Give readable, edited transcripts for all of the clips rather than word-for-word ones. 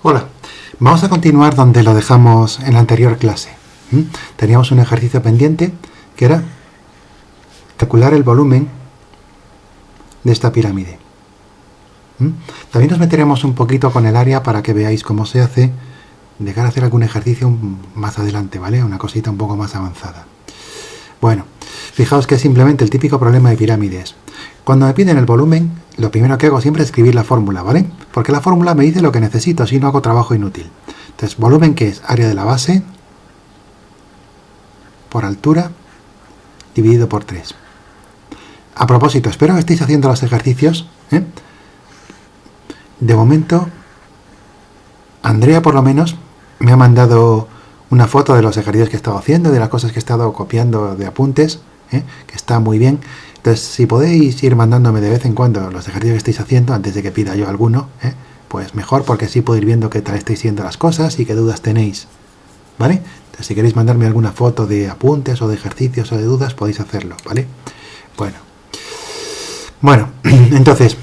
Hola, vamos a continuar donde lo dejamos en la anterior clase. Teníamos un ejercicio pendiente que era calcular el volumen de esta pirámide. También nos meteremos un poquito con el área para que veáis cómo se hace, de cara a hacer algún ejercicio más adelante, ¿vale? Una cosita un poco más avanzada. Bueno, fijaos que es simplemente el típico problema de pirámides. Cuando me piden el volumen, lo primero que hago siempre es escribir la fórmula, ¿vale? Porque la fórmula me dice lo que necesito, así no hago trabajo inútil. Entonces, volumen, que es área de la base por altura dividido por 3. A propósito, espero que estéis haciendo los ejercicios, ¿eh? De momento, Andrea por lo menos me ha mandado una foto de los ejercicios que he estado haciendo, de las cosas que he estado copiando de apuntes, que está muy bien. Entonces, si podéis ir mandándome de vez en cuando los ejercicios que estáis haciendo, antes de que pida yo alguno, pues mejor, porque así puedo ir viendo qué tal estáis haciendo las cosas y qué dudas tenéis, ¿vale? Entonces, si queréis mandarme alguna foto de apuntes o de ejercicios o de dudas, podéis hacerlo, ¿vale? Bueno, entonces,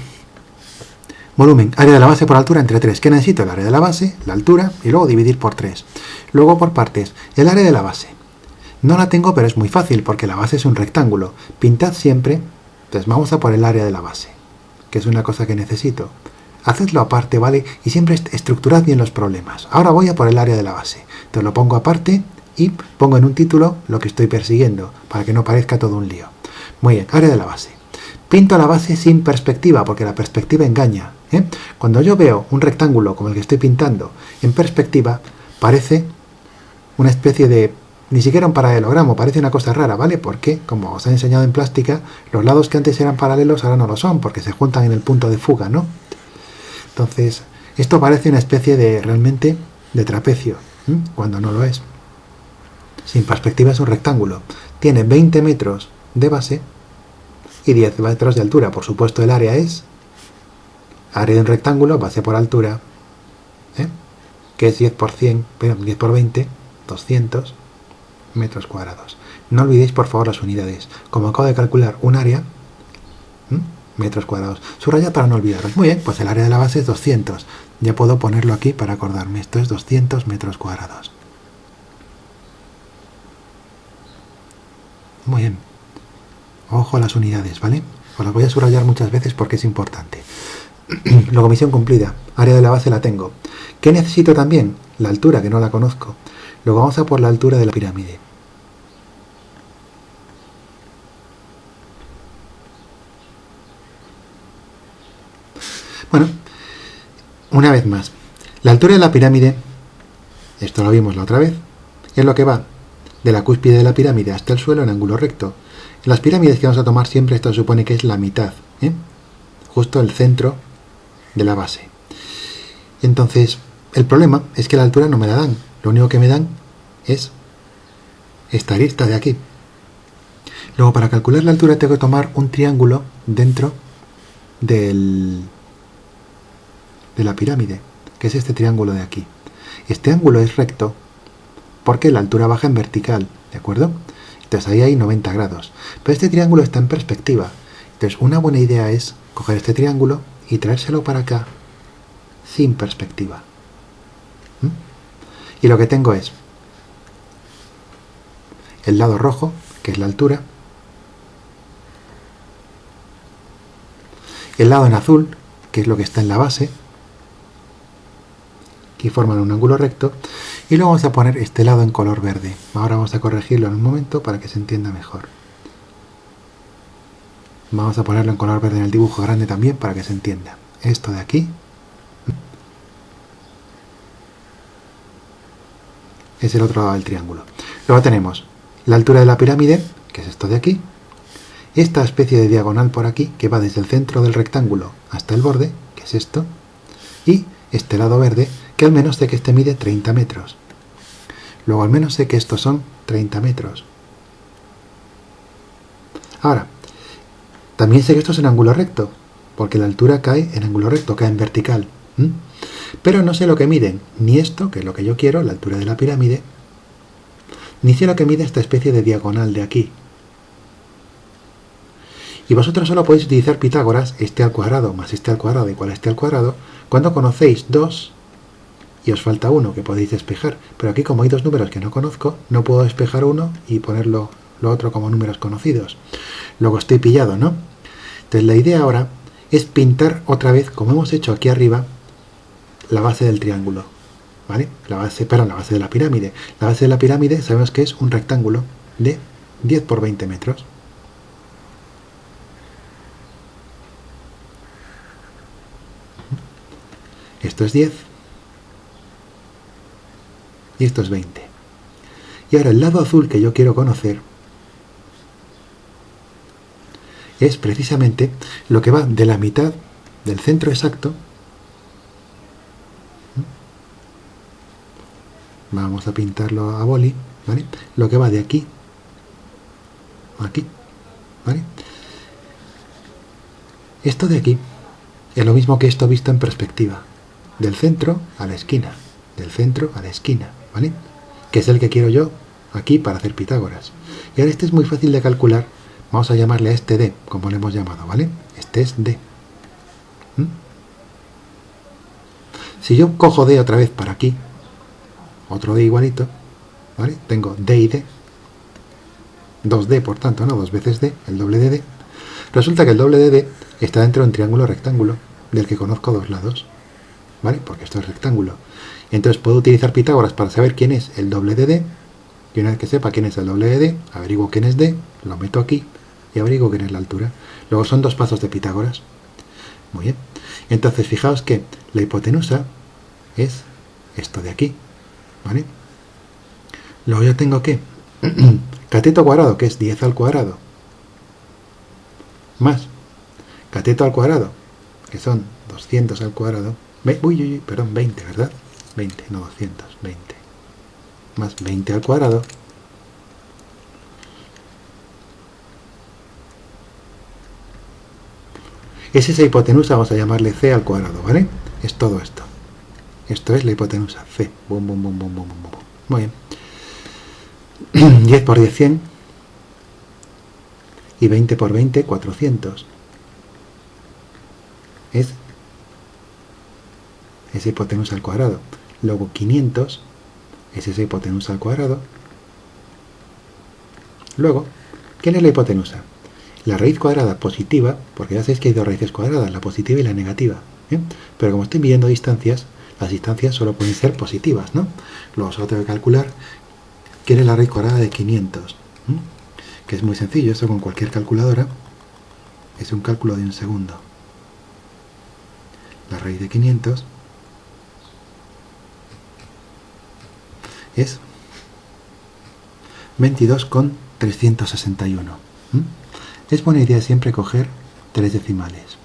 volumen, área de la base por altura entre 3. ¿Qué necesito? El área de la base, la altura y luego dividir por 3. Luego por partes, el área de la base. No la tengo, pero es muy fácil porque la base es un rectángulo. Pintad siempre. Entonces vamos a por el área de la base, que es una cosa que necesito. Hacedlo aparte, ¿vale? Y siempre estructurad bien los problemas. Ahora voy a por el área de la base. Entonces lo pongo aparte y pongo en un título lo que estoy persiguiendo, para que no parezca todo un lío. Muy bien, área de la base. Pinto la base sin perspectiva, porque la perspectiva engaña. Cuando yo veo un rectángulo como el que estoy pintando en perspectiva, parece una especie de... Ni siquiera un paralelogramo, parece una cosa rara, ¿vale? Porque, como os he enseñado en plástica, los lados que antes eran paralelos ahora no lo son, porque se juntan en el punto de fuga, ¿no? Entonces, esto parece una especie de, realmente, de trapecio, cuando no lo es. Sin perspectiva es un rectángulo. Tiene 20 metros de base y 10 metros de altura. Por supuesto, el área es área de un rectángulo, base por altura, que es 10 por 100, 10 por 20, 200 metros cuadrados. No olvidéis por favor las unidades. Como acabo de calcular un área, metros cuadrados. Subrayad para no olvidaros. Muy bien, pues el área de la base es 200. Ya puedo ponerlo aquí para acordarme. Esto es 200 metros cuadrados. Muy bien. Ojo a las unidades, ¿vale? Os las voy a subrayar muchas veces porque es importante. Luego, misión cumplida. Área de la base la tengo. ¿Qué necesito también? La altura, que no la conozco. Luego vamos a por la altura de la pirámide. Bueno, una vez más. La altura de la pirámide, esto lo vimos la otra vez, es lo que va de la cúspide de la pirámide hasta el suelo en ángulo recto. En las pirámides que vamos a tomar siempre esto se supone que es la mitad, justo el centro de la base. Entonces, el problema es que la altura no me la dan. Lo único que me dan es esta arista de aquí. Luego, para calcular la altura tengo que tomar un triángulo dentro de la pirámide, que es este triángulo de aquí. Este ángulo es recto porque la altura baja en vertical, ¿de acuerdo? Entonces ahí hay 90 grados. Pero este triángulo está en perspectiva. Entonces una buena idea es coger este triángulo y traérselo para acá sin perspectiva. Y lo que tengo es el lado rojo, que es la altura, el lado en azul, que es lo que está en la base, que forman un ángulo recto, y luego vamos a poner este lado en color verde. Ahora vamos a corregirlo en un momento para que se entienda mejor. Vamos a ponerlo en color verde en el dibujo grande también para que se entienda. Esto de aquí es el otro lado del triángulo. Luego tenemos la altura de la pirámide, que es esto de aquí, esta especie de diagonal por aquí, que va desde el centro del rectángulo hasta el borde, que es esto, y este lado verde, que al menos sé que este mide 30 metros. Luego al menos sé que estos son 30 metros. Ahora, también sé que esto es en ángulo recto, porque la altura cae en ángulo recto, cae en vertical. Pero no sé lo que miden, ni esto, que es lo que yo quiero, la altura de la pirámide, ni sé lo que mide esta especie de diagonal de aquí. Y vosotros solo podéis utilizar Pitágoras, este al cuadrado más este al cuadrado igual a este al cuadrado, cuando conocéis dos y os falta uno que podéis despejar. Pero aquí, como hay dos números que no conozco, no puedo despejar uno y ponerlo lo otro como números conocidos. Luego estoy pillado, ¿no? Entonces la idea ahora es pintar otra vez, como hemos hecho aquí arriba, la base del triángulo, ¿vale? La base de la pirámide. La base de la pirámide sabemos que es un rectángulo de 10 por 20 metros. Esto es 10 y esto es 20. Y ahora el lado azul que yo quiero conocer es precisamente lo que va de la mitad del centro exacto. Vamos a pintarlo a boli, ¿vale? Lo que va de aquí a aquí, ¿vale? Esto de aquí es lo mismo que esto visto en perspectiva. Del centro a la esquina, del centro a la esquina, ¿vale? Que es el que quiero yo aquí para hacer Pitágoras. Y ahora este es muy fácil de calcular. Vamos a llamarle a este D, como le hemos llamado, ¿vale? Este es D. Si yo cojo D otra vez para aquí, otro D igualito, ¿vale? Tengo D y D. 2D, por tanto, ¿no? 2 veces D, el doble de D. Resulta que el doble de D está dentro de un triángulo rectángulo, del que conozco dos lados, ¿vale? Porque esto es rectángulo. Entonces puedo utilizar Pitágoras para saber quién es el doble de D, y una vez que sepa quién es el doble de D, averiguo quién es D, lo meto aquí, y averiguo quién es la altura. Luego son dos pasos de Pitágoras. Muy bien. Entonces fijaos que la hipotenusa es esto de aquí, ¿vale? Luego yo tengo que cateto cuadrado, que es 10 al cuadrado, más cateto al cuadrado, que son 200 al cuadrado, perdón, 20, ¿verdad? 20, no 200, 20, más 20 al cuadrado, es esa hipotenusa, vamos a llamarle C al cuadrado, ¿vale? Es todo esto. Esto es la hipotenusa, C. Bum, bum, bum, bum, bum, bum, bum. Muy bien. 10 por 10, 100. Y 20 por 20, 400. Es esa hipotenusa al cuadrado. Luego 500 es esa hipotenusa al cuadrado. Luego, ¿quién es la hipotenusa? La raíz cuadrada positiva, porque ya sabéis que hay dos raíces cuadradas, la positiva y la negativa. ¿Bien? Pero como estoy midiendo distancias, las distancias solo pueden ser positivas, ¿no? Luego solo tengo que calcular quién es la raíz cuadrada de 500. Que es muy sencillo, eso con cualquier calculadora es un cálculo de un segundo. La raíz de 500 es 22,361. Es buena idea siempre coger 3 decimales.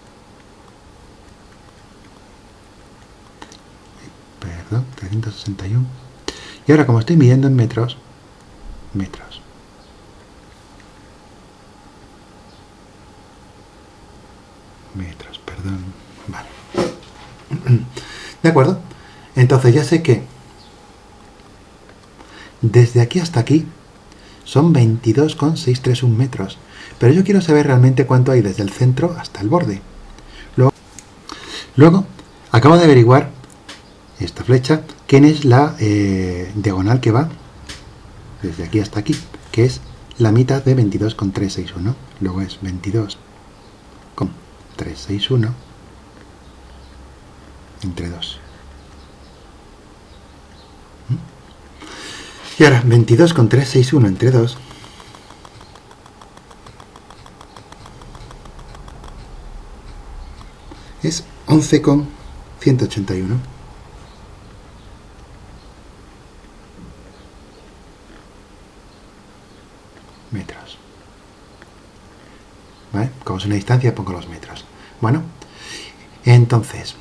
Perdón, 361. Y ahora, como estoy midiendo en metros, perdón, vale. ¿De acuerdo? Entonces ya sé que desde aquí hasta aquí son 22,631 metros. Pero yo quiero saber realmente cuánto hay desde el centro hasta el borde. Luego acabo de averiguar esta flecha, quién es la diagonal que va desde aquí hasta aquí, que es la mitad de 22,361. Luego es 22,361 entre 2. Y ahora 22,361 entre 2 es 11,181. Metros. ¿Vale? Como es una distancia, pongo los metros. Bueno, entonces,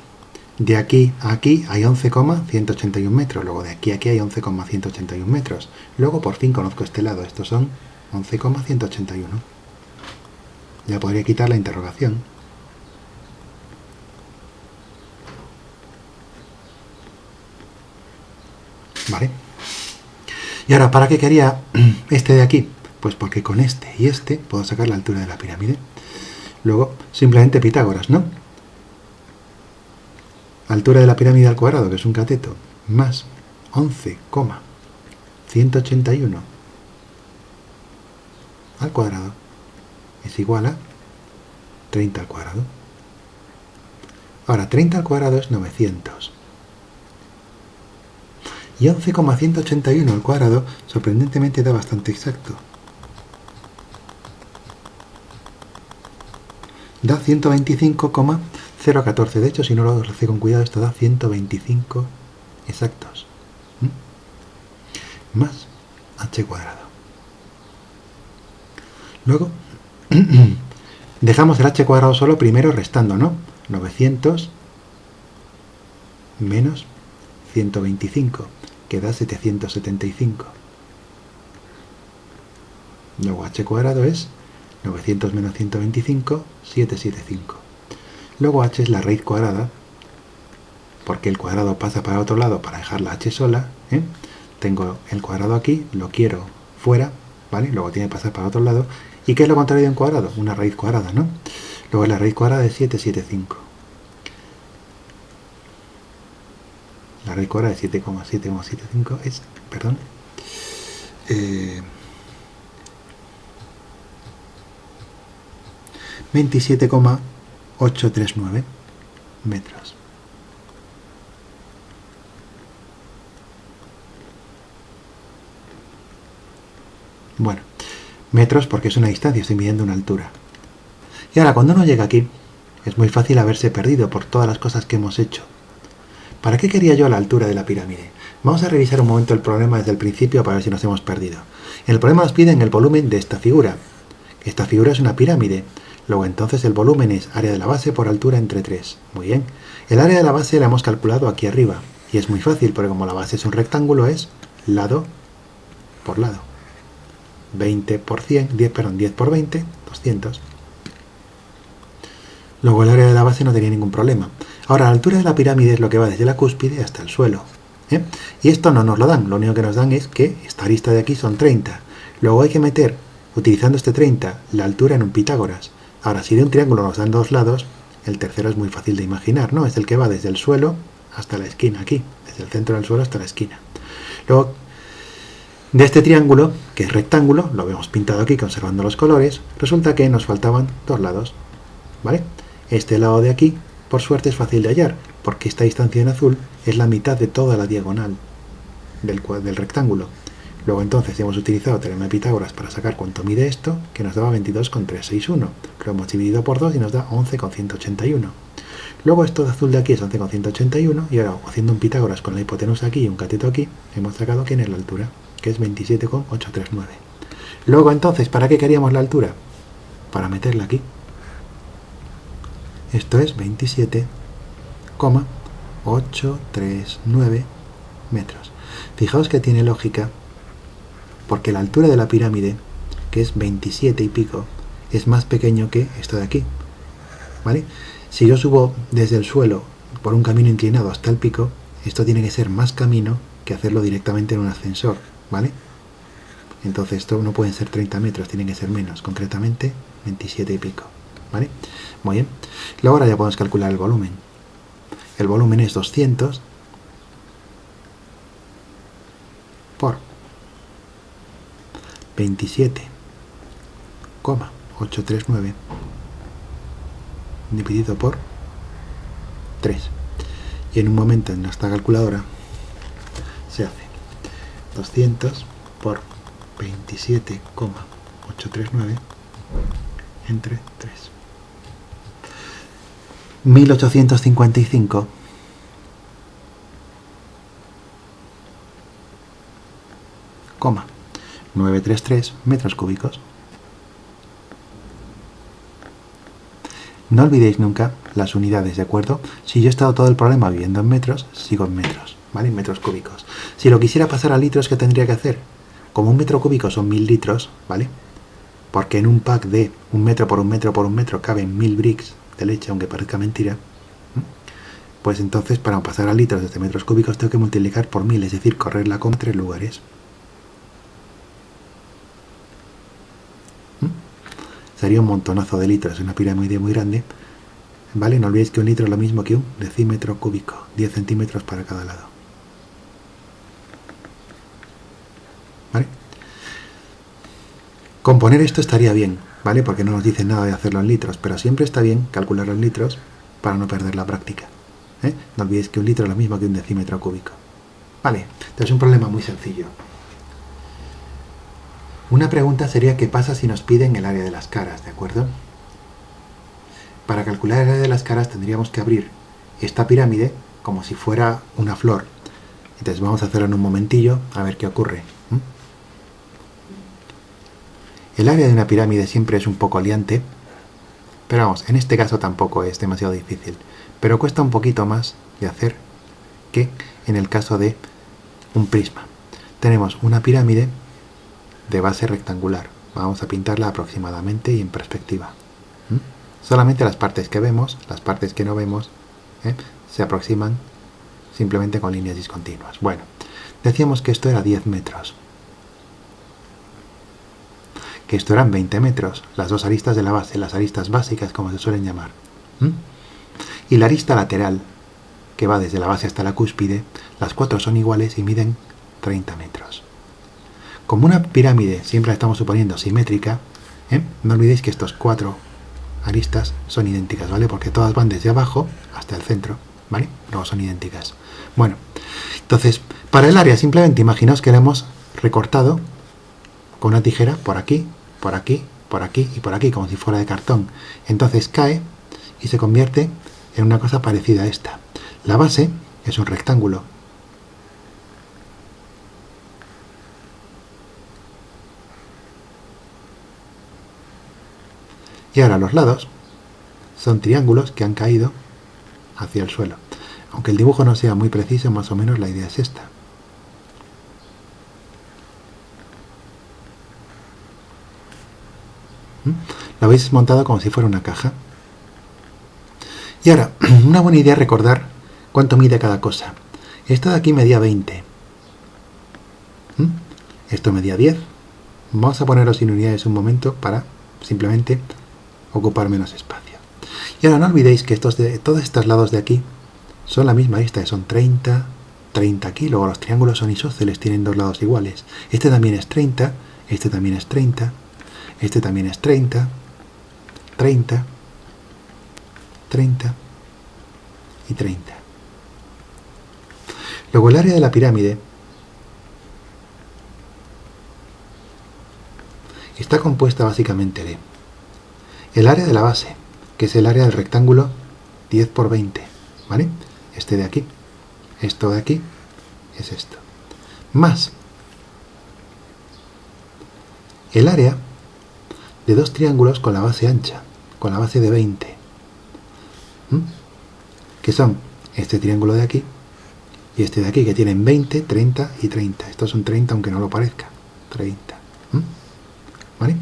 de aquí a aquí hay 11,181 metros. Luego de aquí a aquí hay 11,181 metros. Luego por fin conozco este lado. Estos son 11,181. Ya podría quitar la interrogación. ¿Vale? Y ahora, ¿para qué quería este de aquí? Pues porque con este y este puedo sacar la altura de la pirámide. Luego, simplemente Pitágoras, ¿no? Altura de la pirámide al cuadrado, que es un cateto, más 11,181 al cuadrado es igual a 30 al cuadrado. Ahora, 30 al cuadrado es 900. Y 11,181 al cuadrado, sorprendentemente, da bastante exacto. Da 125,014. De hecho, si no lo hace con cuidado, esto da 125 exactos. Más h cuadrado. Luego, dejamos el h cuadrado solo primero restando, ¿no? 900 menos 125, que da 775. Luego h cuadrado es 900 menos 125, 775. Luego h es la raíz cuadrada, porque el cuadrado pasa para otro lado para dejar la h sola. Tengo el cuadrado aquí, lo quiero fuera, ¿vale? Luego tiene que pasar para otro lado. ¿Y qué es lo contrario de un cuadrado? Una raíz cuadrada, ¿no? Luego la raíz cuadrada es 775. La raíz cuadrada de 7,775 es, perdón, 27,839 metros. Bueno, metros porque es una distancia, estoy midiendo una altura. Y ahora, cuando uno llega aquí, es muy fácil haberse perdido por todas las cosas que hemos hecho. ¿Para qué quería yo la altura de la pirámide? Vamos a revisar un momento el problema desde el principio para ver si nos hemos perdido. En el problema nos piden el volumen de esta figura. Esta figura es una pirámide. Luego entonces el volumen es área de la base por altura entre 3. Muy bien. El área de la base la hemos calculado aquí arriba. Y es muy fácil porque como la base es un rectángulo es lado por lado. 20 por 100, 10 por 20, 200. Luego el área de la base no tenía ningún problema. Ahora la altura de la pirámide es lo que va desde la cúspide hasta el suelo. Y esto no nos lo dan. Lo único que nos dan es que esta arista de aquí son 30. Luego hay que meter, utilizando este 30, la altura en un Pitágoras. Ahora, si de un triángulo nos dan dos lados, el tercero es muy fácil de imaginar, ¿no? Es el que va desde el suelo hasta la esquina, aquí, desde el centro del suelo hasta la esquina. Luego, de este triángulo, que es rectángulo, lo vemos pintado aquí conservando los colores, resulta que nos faltaban dos lados, ¿vale? Este lado de aquí, por suerte, es fácil de hallar, porque esta distancia en azul es la mitad de toda la diagonal del rectángulo. Luego entonces hemos utilizado teorema de Pitágoras para sacar cuánto mide esto, que nos daba 22,361. Lo hemos dividido por 2 y nos da 11,181. Luego esto de azul de aquí es 11,181 y ahora haciendo un Pitágoras con la hipotenusa aquí y un cateto aquí, hemos sacado quién es la altura, que es 27,839. Luego entonces, ¿para qué queríamos la altura? Para meterla aquí. Esto es 27,839 metros. Fijaos que tiene lógica, porque la altura de la pirámide, que es 27 y pico, es más pequeño que esto de aquí, ¿vale? Si yo subo desde el suelo por un camino inclinado hasta el pico, esto tiene que ser más camino que hacerlo directamente en un ascensor, ¿vale? Entonces esto no pueden ser 30 metros, tienen que ser menos, concretamente 27 y pico, ¿vale? Muy bien. Luego ahora ya podemos calcular el volumen. El volumen es 200 por 27,839 dividido por 3. Y en un momento en nuestra calculadora se hace 200 por 27,839 entre 3. 1855 933 metros cúbicos. No olvidéis nunca las unidades, ¿de acuerdo? Si yo he estado todo el problema viviendo en metros, sigo en metros, ¿vale? En metros cúbicos. Si lo quisiera pasar a litros, ¿qué tendría que hacer? Como un metro cúbico son 1000 litros, ¿vale? Porque en un pack de 1 metro por 1 metro por 1 metro caben 1000 bricks de leche, aunque parezca mentira. Pues entonces, para pasar a litros desde metros cúbicos, tengo que multiplicar por 1000, es decir, correr la coma 3 lugares. Sería un montonazo de litros, una pirámide muy grande, ¿vale? No olvidéis que un litro es lo mismo que un decímetro cúbico, 10 centímetros para cada lado. Componer esto estaría bien, ¿vale? Porque no nos dice nada de hacerlo en litros, pero siempre está bien calcular en litros para no perder la práctica. No olvidéis que un litro es lo mismo que un decímetro cúbico. Vale, entonces es un problema muy sencillo. Una pregunta sería ¿qué pasa si nos piden el área de las caras? ¿De acuerdo? Para calcular el área de las caras tendríamos que abrir esta pirámide como si fuera una flor. Entonces vamos a hacerlo en un momentillo a ver qué ocurre. El área de una pirámide siempre es un poco liante, pero vamos, en este caso tampoco es demasiado difícil, pero cuesta un poquito más de hacer que en el caso de un prisma. Tenemos una pirámide de base rectangular, vamos a pintarla aproximadamente y en perspectiva. Solamente las partes que vemos, las partes que no vemos, se aproximan simplemente con líneas discontinuas. Bueno, decíamos que esto era 10 metros. Que esto eran 20 metros, las dos aristas de la base, las aristas básicas como se suelen llamar. Y la arista lateral, que va desde la base hasta la cúspide, las cuatro son iguales y miden 30 metros. Como una pirámide siempre la estamos suponiendo simétrica, no olvidéis que estos cuatro aristas son idénticas, ¿vale? Porque todas van desde abajo hasta el centro, ¿vale? Luego son idénticas. Bueno, entonces, para el área simplemente imaginaos que la hemos recortado con una tijera por aquí, por aquí, por aquí y por aquí, como si fuera de cartón. Entonces cae y se convierte en una cosa parecida a esta. La base es un rectángulo. Y ahora los lados son triángulos que han caído hacia el suelo. Aunque el dibujo no sea muy preciso, más o menos la idea es esta. Lo habéis montado como si fuera una caja. Y ahora, una buena idea es recordar cuánto mide cada cosa. Esto de aquí medía 20. Esto medía 10. Vamos a ponerlos en unidades un momento para simplemente ocupar menos espacio. Y ahora no olvidéis que todos estos lados de aquí son la misma arista, son 30, 30 aquí. Luego los triángulos son isósceles, tienen dos lados iguales. Este también es 30, este también es 30. Este también es 30, 30, 30 y 30. Luego el área de la pirámide está compuesta básicamente de el área de la base, que es el área del rectángulo 10 por 20, ¿vale? Este de aquí, esto de aquí es esto, más el área de dos triángulos con la base ancha, con la base de 20, que son este triángulo de aquí y este de aquí, que tienen 20, 30 y 30. Estos son 30 aunque no lo parezca, 30, ¿vale?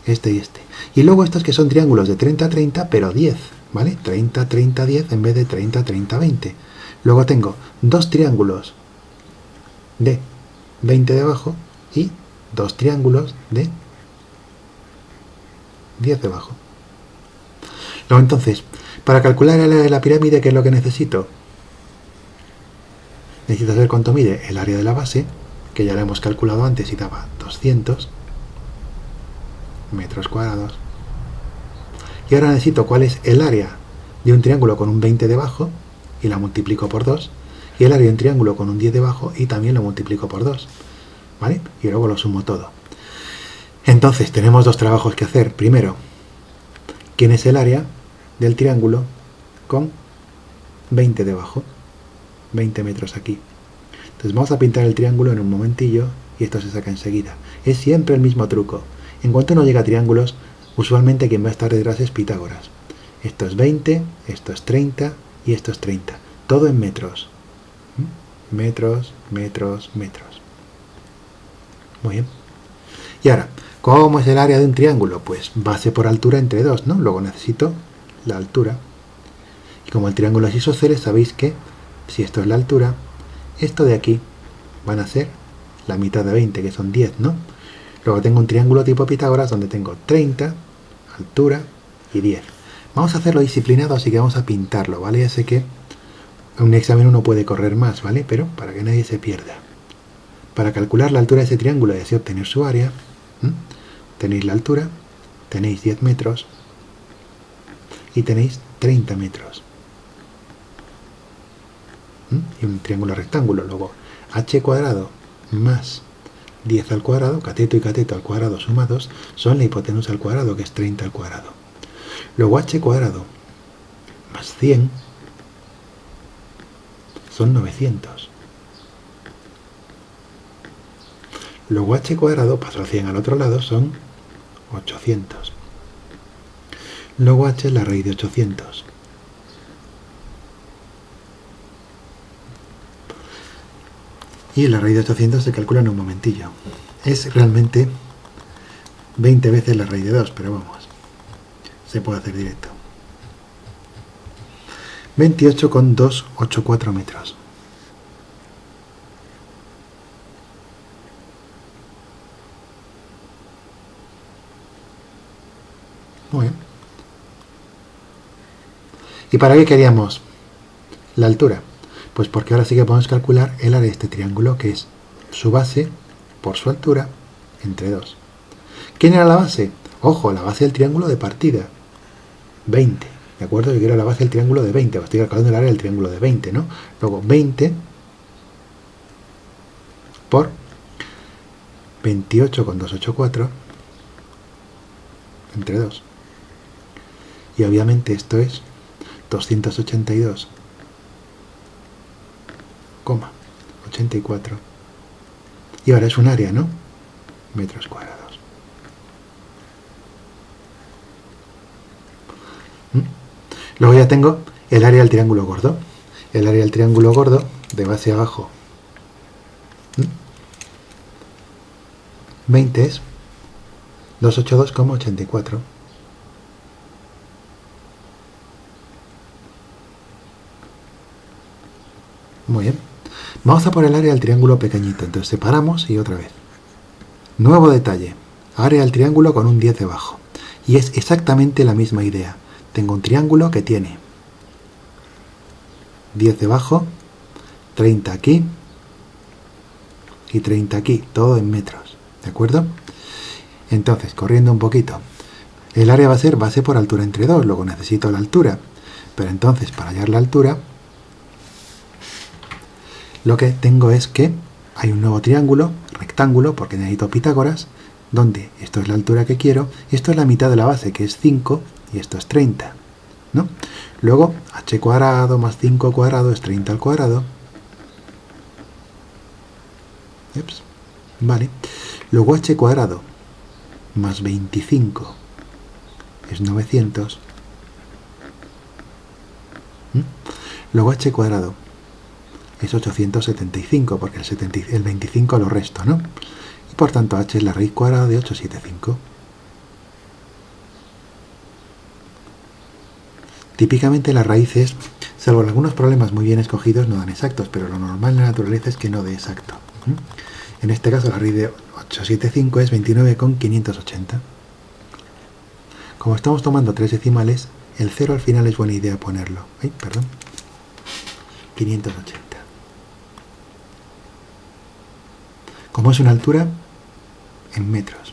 Este y este. Y luego estos que son triángulos de 30, 30, pero 10, ¿vale? 30, 30, 10 en vez de 30, 30, 20. Luego tengo dos triángulos de 20 debajo y dos triángulos de 10 debajo. Luego entonces, para calcular el área de la pirámide, ¿qué es lo que necesito? Necesito saber cuánto mide el área de la base, que ya lo hemos calculado antes y daba 200 metros cuadrados. Y ahora necesito cuál es el área de un triángulo con un 20 debajo, y la multiplico por 2, y el área de un triángulo con un 10 debajo, y también lo multiplico por 2, ¿vale? Y luego lo sumo todo. Entonces tenemos dos trabajos que hacer. Primero, ¿quién es el área del triángulo con 20 debajo? 20 metros aquí. Entonces vamos a pintar el triángulo en un momentillo y esto se saca enseguida. Es siempre el mismo truco. En cuanto uno llega a triángulos, usualmente quien va a estar detrás es Pitágoras. Esto es 20, esto es 30 y esto es 30. Todo en metros. Metros, metros, metros. Muy bien. Y ahora, ¿cómo es el área de un triángulo? Pues base por altura entre 2, ¿no? Luego necesito la altura. Y como el triángulo es isósceles, sabéis que si esto es la altura, esto de aquí van a ser la mitad de 20, que son 10, ¿no? Luego tengo un triángulo tipo Pitágoras donde tengo 30, altura y 10. Vamos a hacerlo disciplinado, así que vamos a pintarlo, ¿vale? Ya sé que en un examen uno puede correr más, ¿vale? Pero para que nadie se pierda. Para calcular la altura de ese triángulo y así obtener su área, Tenéis la altura, tenéis 10 metros y tenéis 30 metros. Y un triángulo rectángulo. Luego h cuadrado más 10 al cuadrado, cateto y cateto al cuadrado sumados, son la hipotenusa al cuadrado, que es 30 al cuadrado. Luego h cuadrado más 100 son 900. Luego h cuadrado, paso a 100 al otro lado, son 800. Luego h es la raíz de 800. Y la raíz de 800 se calcula en un momentillo. Es realmente 20 veces la raíz de 2, pero vamos, se puede hacer directo. 28,284 metros. Muy bien. ¿Y para qué queríamos la altura? Pues porque ahora sí que podemos calcular el área de este triángulo, que es su base por su altura entre 2. ¿Quién era la base? Ojo, la base del triángulo de partida. 20. ¿De acuerdo? Yo quiero la base del triángulo de 20. Estoy calculando el área del triángulo de 20, ¿no? Luego 20 por 28,284 entre 2. Y obviamente esto es 282,84. Y ahora es un área, ¿no? Metros cuadrados. Luego ya tengo el área del triángulo gordo. El área del triángulo gordo, de base a abajo, 20 es 282,84. Muy bien. Vamos a por el área del triángulo pequeñito. Entonces separamos y otra vez. Nuevo detalle. Área del triángulo con un 10 debajo. Y es exactamente la misma idea. Tengo un triángulo que tiene 10 debajo, 30 aquí y 30 aquí. Todo en metros. ¿De acuerdo? Entonces, corriendo un poquito. El área va a ser base por altura entre 2. Luego necesito la altura. Pero entonces, para hallar la altura, lo que tengo es que hay un nuevo triángulo, rectángulo, porque necesito Pitágoras, donde esto es la altura que quiero, esto es la mitad de la base, que es 5, y esto es 30, ¿no? Luego, h cuadrado más 5 cuadrado es 30 al cuadrado. Ups, vale. Luego h cuadrado más 25 es 900. Luego h cuadrado es 875, porque el 25 lo resto, ¿no? Y por tanto h es la raíz cuadrada de 875. Típicamente las raíces, salvo algunos problemas muy bien escogidos, no dan exactos, pero lo normal en la naturaleza es que no dé exacto. En este caso la raíz de 875 es 29,580. Como estamos tomando 3 decimales, el 0 al final es buena idea ponerlo. Ay, perdón. 580. Como es una altura en metros.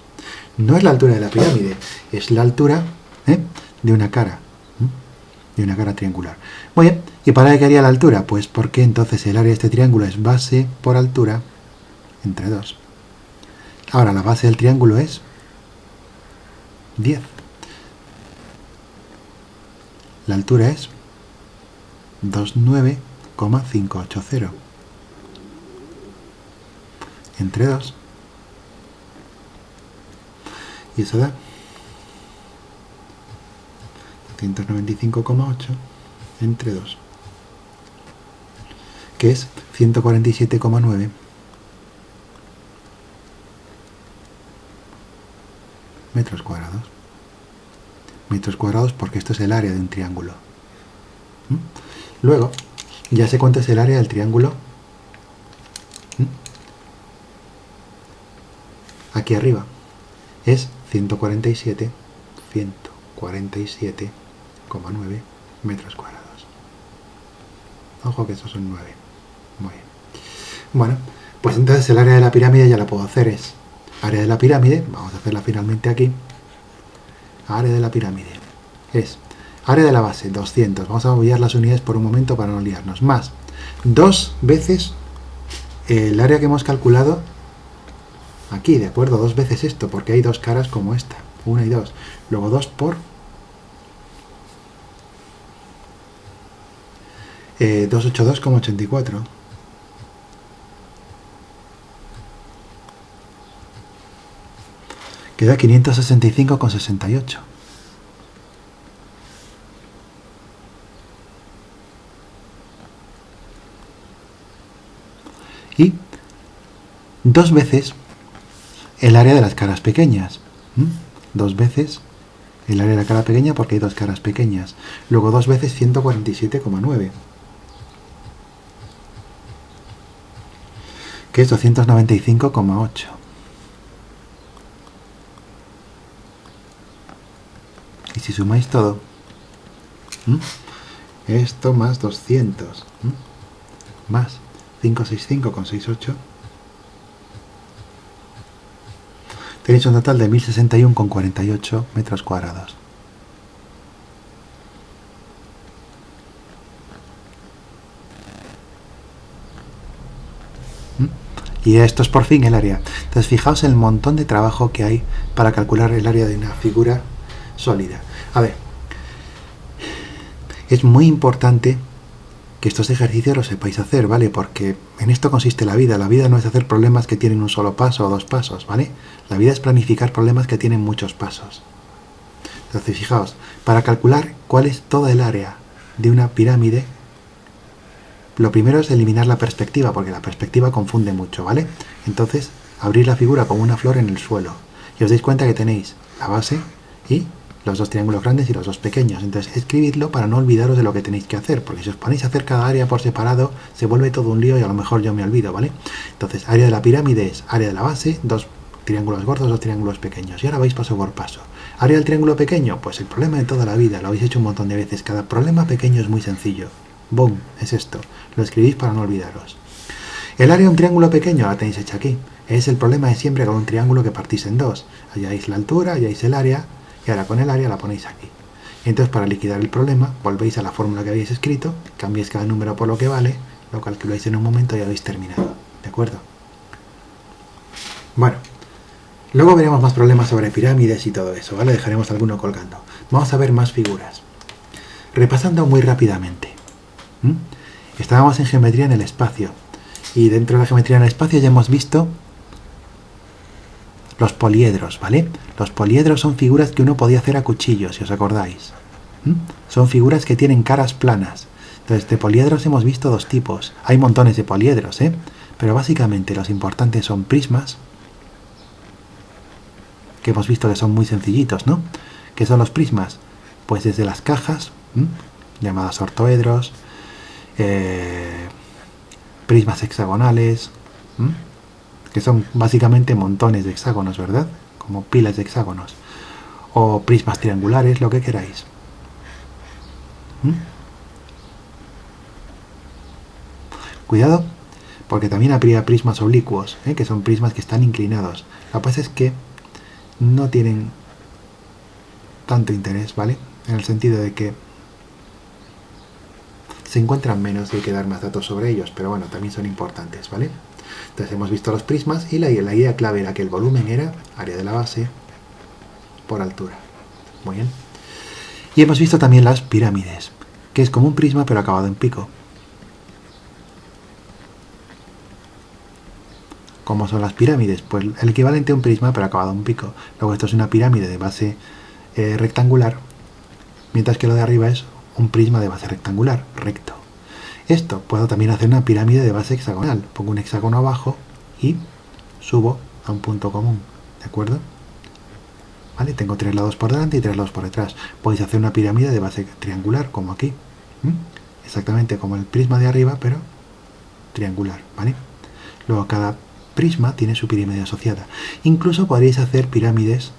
No es la altura de la pirámide, es la altura de una cara. De una cara triangular. Muy bien, ¿y para qué quería la altura? Pues porque entonces el área de este triángulo es base por altura entre 2. Ahora la base del triángulo es 10. La altura es 29,580 entre 2. Y eso da 195,8 entre 2, que es 147,9 metros cuadrados. Metros cuadrados porque esto es el área de un triángulo. Luego, ya sé cuánto es el área del triángulo aquí arriba. Es 147,9 metros cuadrados. Ojo que estos son 9. Muy bien. Bueno, pues entonces el área de la pirámide ya la puedo hacer. Es área de la pirámide, vamos a hacerla finalmente aquí, área de la pirámide, es área de la base, 200, vamos a obviar las unidades por un momento para no liarnos, más 2 veces el área que hemos calculado aquí, ¿de acuerdo? 2 veces esto, porque hay dos caras como esta, 1 y 2, luego 2 por 282,84. Queda 565,68. Y 2 veces el área de las caras pequeñas. 2 veces el área de la cara pequeña porque hay dos caras pequeñas. Luego 2 veces 147,9. Que es 295,8. Y si sumáis todo, esto más 200, más 565,68, tenéis un total de 1061,48 metros cuadrados. Y esto es por fin el área. Entonces fijaos el montón de trabajo que hay para calcular el área de una figura sólida. A ver, es muy importante que estos ejercicios los sepáis hacer, ¿vale? Porque en esto consiste la vida. La vida no es hacer problemas que tienen un solo paso o 2 pasos, ¿vale? La vida es planificar problemas que tienen muchos pasos. Entonces fijaos, para calcular cuál es toda el área de una pirámide, lo primero es eliminar la perspectiva, porque la perspectiva confunde mucho, ¿vale? Entonces, abrir la figura como una flor en el suelo. Y os dais cuenta que tenéis la base y los dos triángulos grandes y los dos pequeños. Entonces, escribidlo para no olvidaros de lo que tenéis que hacer, porque si os ponéis a hacer cada área por separado, se vuelve todo un lío y a lo mejor yo me olvido, ¿vale? Entonces, área de la pirámide es área de la base, 2 triángulos gordos, 2 triángulos pequeños. Y ahora vais paso por paso. Área del triángulo pequeño, pues el problema de toda la vida, lo habéis hecho un montón de veces. Cada problema pequeño es muy sencillo. ¡Boom! Es esto. Lo escribís para no olvidaros. El área de un triángulo pequeño la tenéis hecha aquí. Es el problema de siempre con un triángulo que partís en dos. Halláis la altura, halláis el área, y ahora con el área la ponéis aquí. Y entonces para liquidar el problema, volvéis a la fórmula que habéis escrito, cambiáis cada número por lo que vale, lo calculáis en un momento y habéis terminado. ¿De acuerdo? Bueno, luego veremos más problemas sobre pirámides y todo eso, ¿vale? Dejaremos alguno colgando. Vamos a ver más figuras. Repasando muy rápidamente. Estábamos en geometría en el espacio y dentro de la geometría en el espacio ya hemos visto los poliedros, ¿vale? Los poliedros son figuras que uno podía hacer a cuchillo, si os acordáis. Son figuras que tienen caras planas. Entonces, de poliedros hemos visto 2 tipos. Hay montones de poliedros, pero básicamente los importantes son prismas, que hemos visto que son muy sencillitos, ¿no? ¿Qué son los prismas? Pues desde las cajas, llamadas ortoedros, prismas hexagonales, que son básicamente montones de hexágonos, ¿verdad? Como pilas de hexágonos. O prismas triangulares, lo que queráis. Cuidado, porque también habría prismas oblicuos, que son prismas que están inclinados. Lo que pasa es que no tienen tanto interés, ¿vale? En el sentido de que se encuentran menos y hay que dar más datos sobre ellos, pero bueno, también son importantes, ¿vale? Entonces hemos visto los prismas y la idea clave era que el volumen era área de la base por altura. Muy bien. Y hemos visto también las pirámides, que es como un prisma pero acabado en pico. ¿Cómo son las pirámides? Pues el equivalente a un prisma pero acabado en pico. Luego esto es una pirámide de base rectangular, mientras que lo de arriba es un prisma de base rectangular, recto. Esto puedo también hacer una pirámide de base hexagonal. Pongo un hexágono abajo y subo a un punto común, ¿de acuerdo? ¿Vale? Tengo 3 lados por delante y 3 lados por detrás. Podéis hacer una pirámide de base triangular, como aquí. Exactamente como el prisma de arriba, pero triangular, ¿vale? Luego cada prisma tiene su pirámide asociada. Incluso podríais hacer pirámides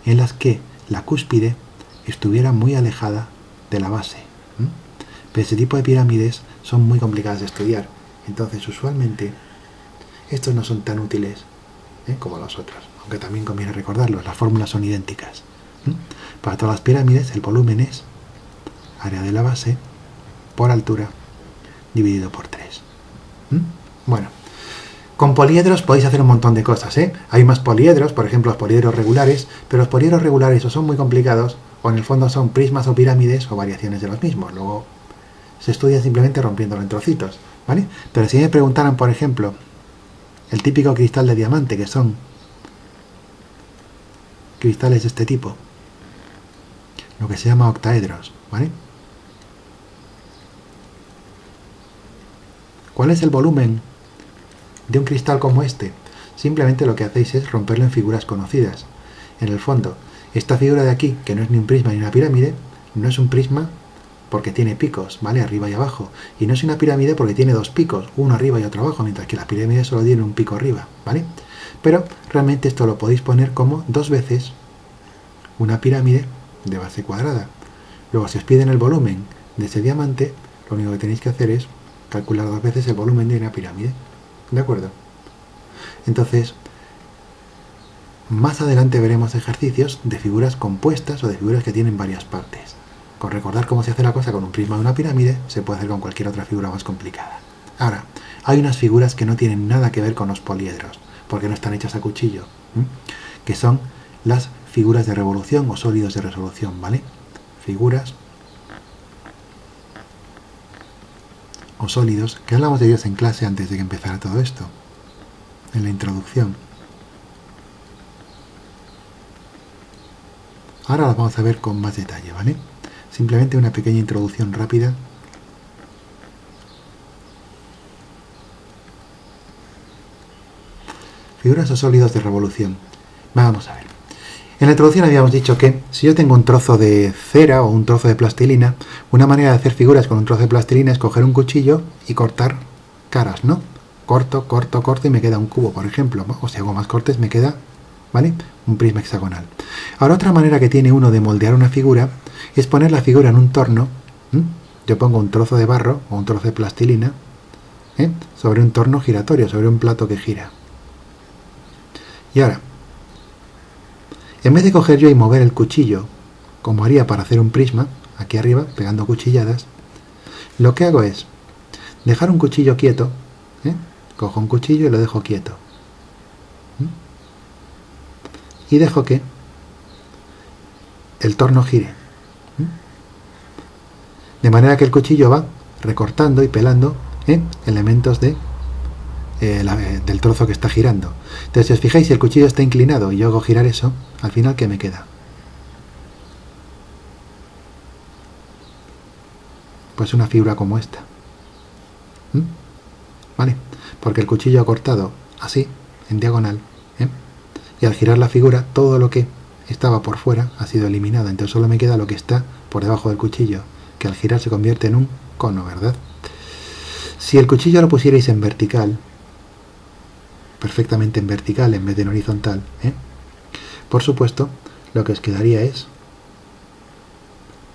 en las que la cúspide estuviera muy alejada de la base. Pero ese tipo de pirámides son muy complicadas de estudiar. Entonces, usualmente, estos no son tan útiles como los otros, aunque también conviene recordarlos, las fórmulas son idénticas. Para todas las pirámides el volumen es área de la base por altura dividido por 3. Bueno, con poliedros podéis hacer un montón de cosas, Hay más poliedros, por ejemplo los poliedros regulares, pero los poliedros regulares o son muy complicados o en el fondo son prismas o pirámides o variaciones de los mismos. Luego se estudia simplemente rompiéndolo en trocitos, ¿vale? Pero si me preguntaran, por ejemplo, el típico cristal de diamante, que son cristales de este tipo, lo que se llama octaedros, ¿vale? ¿Cuál es el volumen de un cristal como este? Simplemente lo que hacéis es romperlo en figuras conocidas. En el fondo, esta figura de aquí, que no es ni un prisma ni una pirámide, no es un prisma porque tiene picos, ¿vale? Arriba y abajo. Y no es una pirámide porque tiene dos picos, uno arriba y otro abajo, mientras que las pirámides solo tienen un pico arriba, ¿vale? Pero realmente esto lo podéis poner como 2 veces una pirámide de base cuadrada. Luego, si os piden el volumen de ese diamante, lo único que tenéis que hacer es calcular 2 veces el volumen de una pirámide. ¿De acuerdo? Entonces, más adelante veremos ejercicios de figuras compuestas o de figuras que tienen varias partes. Con recordar cómo se hace la cosa con un prisma de una pirámide, se puede hacer con cualquier otra figura más complicada. Ahora, hay unas figuras que no tienen nada que ver con los poliedros, porque no están hechas a cuchillo, que son las figuras de revolución o sólidos de resolución, ¿vale? Figuras o sólidos, que hablamos de ellos en clase antes de que empezara todo esto, en la introducción. Ahora las vamos a ver con más detalle, ¿vale? Simplemente una pequeña introducción rápida. Figuras o sólidos de revolución. Vamos a ver. En la introducción habíamos dicho que si yo tengo un trozo de cera o un trozo de plastilina, una manera de hacer figuras con un trozo de plastilina es coger un cuchillo y cortar caras, ¿no? Corto, corto, corto y me queda un cubo, por ejemplo. O si hago más cortes me queda, ¿vale? Un prisma hexagonal. Ahora otra manera que tiene uno de moldear una figura es poner la figura en un torno. Yo pongo un trozo de barro o un trozo de plastilina sobre un torno giratorio, sobre un plato que gira. Y ahora, en vez de coger yo y mover el cuchillo, como haría para hacer un prisma, aquí arriba, pegando cuchilladas, lo que hago es dejar un cuchillo quieto, cojo un cuchillo y lo dejo quieto. Y dejo que el torno gire. De manera que el cuchillo va recortando y pelando elementos del trozo que está girando. Entonces, si os fijáis, si el cuchillo está inclinado y yo hago girar eso, al final, ¿qué me queda? Pues una figura como esta. ¿Vale? Porque el cuchillo ha cortado así, en diagonal, y al girar la figura, todo lo que estaba por fuera ha sido eliminado. Entonces solo me queda lo que está por debajo del cuchillo, que al girar se convierte en un cono, ¿verdad? Si el cuchillo lo pusierais en vertical, perfectamente en vertical en vez de en horizontal, por supuesto, lo que os quedaría es